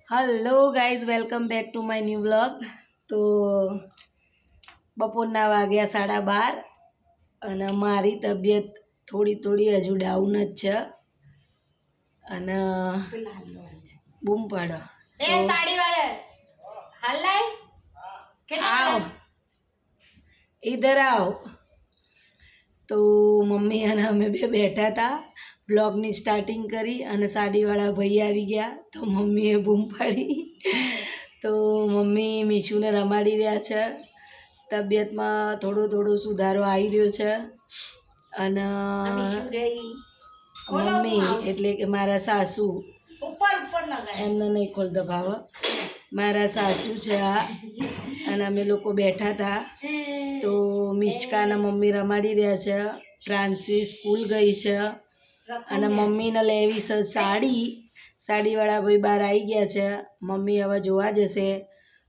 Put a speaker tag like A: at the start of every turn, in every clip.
A: Hello guys, welcome back to my new vlog. તો બપોરના વાગ્યા 12:30 અને મારી તબિયત થોડી હજુ ડાઉન જ છે અને બૂમ પાડો આવો ઈધર આવો. તો મમ્મી અને અમે બે બેઠા હતા, બ્લોગની સ્ટાર્ટિંગ કરી અને સાડીવાળા ભાઈ આવી ગયા તો મમ્મીએ બૂમ પાડી. તો મમ્મી મીશુને રમાડી રહ્યા છે. તબિયતમાં થોડો સુધારો આવી રહ્યો છે અને મમ્મી એટલે કે મારા સાસુ, એમને નહીં ખોલતો ભાવ, મારા સાસુ છે આ, અને અમે લોકો બેઠા હતા. તો મિશ્કાના મમ્મી રમાડી રહ્યા છે, ફ્રાન્સી સ્કૂલ ગઈ છે અને મમ્મીને લેવી છે સાડીવાળા ભાઈ બહાર આવી ગયા છે. મમ્મી હવે જોવા જશે.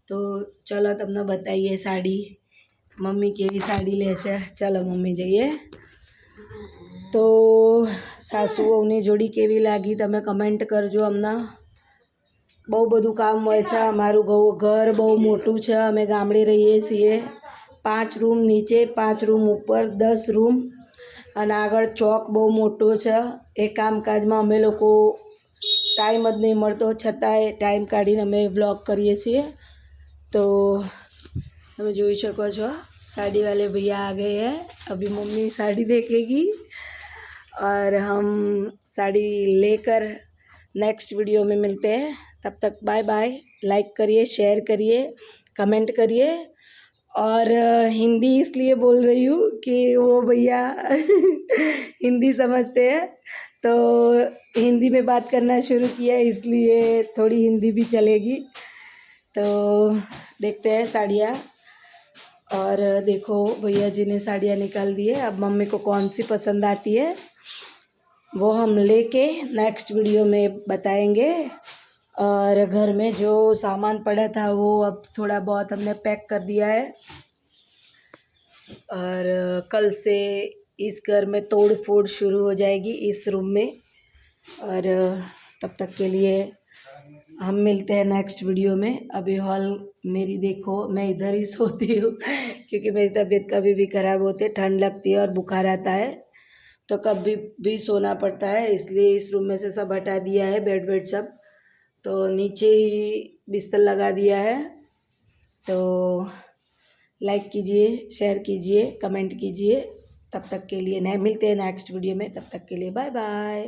A: તો ચલો તમને બતાવીએ સાડી, મમ્મી કેવી સાડી લે છે. ચલો મમ્મી જઈએ. તો સાસુ વહુની જોડી કેવી લાગી તમે કમેન્ટ કરજો. અમને બહુ બધું કામ હોય છે. અમારું ઘર બહુ મોટું છે, અમે ગામડે રહીએ છીએ. 5 રૂમ નીચે, 5 રૂમ ઉપર, 10 રૂમ અને આગળ ચોક બહુ મોટો છે. એ કામકાજમાં અમે લોકો टाइम જ नहीं મળતો, છતાંય टाइम કાઢીને અમે व्लॉग કરીએ છીએ. तो તમે જોઈ શકો છો साड़ी वाले भैया आ गए हैं. अभी मम्मी साड़ी देखेगी और हम साड़ी लेकर नेक्स्ट वीडियो में मिलते हैं. तब तक बाय बाय. लाइक करिए, शेयर करिए, कमेंट करिए. और हिंदी इसलिए बोल रही हूँ कि वो भैया हिंदी समझते हैं तो हिंदी में बात करना शुरू किया, इसलिए थोड़ी हिंदी भी चलेगी. तो देखते हैं साड़ियाँ. और देखो भैया जी ने साड़ियाँ निकाल दी है. अब मम्मी को कौन सी पसंद आती है वो हम लेके नेक्स्ट वीडियो में बताएंगे. और घर में जो सामान पड़ा था वो अब थोड़ा बहुत हमने पैक कर दिया है. और कल से इस घर में तोड़ फोड़ शुरू हो जाएगी इस रूम में. और तब तक के लिए हम मिलते हैं नेक्स्ट वीडियो में. अभी हॉल मेरी देखो, मैं इधर ही सोती हूँ क्योंकि मेरी तबीयत कभी भी ख़राब होती है, ठंड लगती है और बुखार आता है तो कभी भी सोना पड़ता है. इसलिए इस रूम में से सब हटा दिया है, बेड सब. तो नीचे ही बिस्तर लगा दिया है. तो लाइक कीजिए, शेयर कीजिए, कमेंट कीजिए. तब तक के लिए मिलते हैं नेक्स्ट वीडियो में. तब तक के लिए बाय बाय.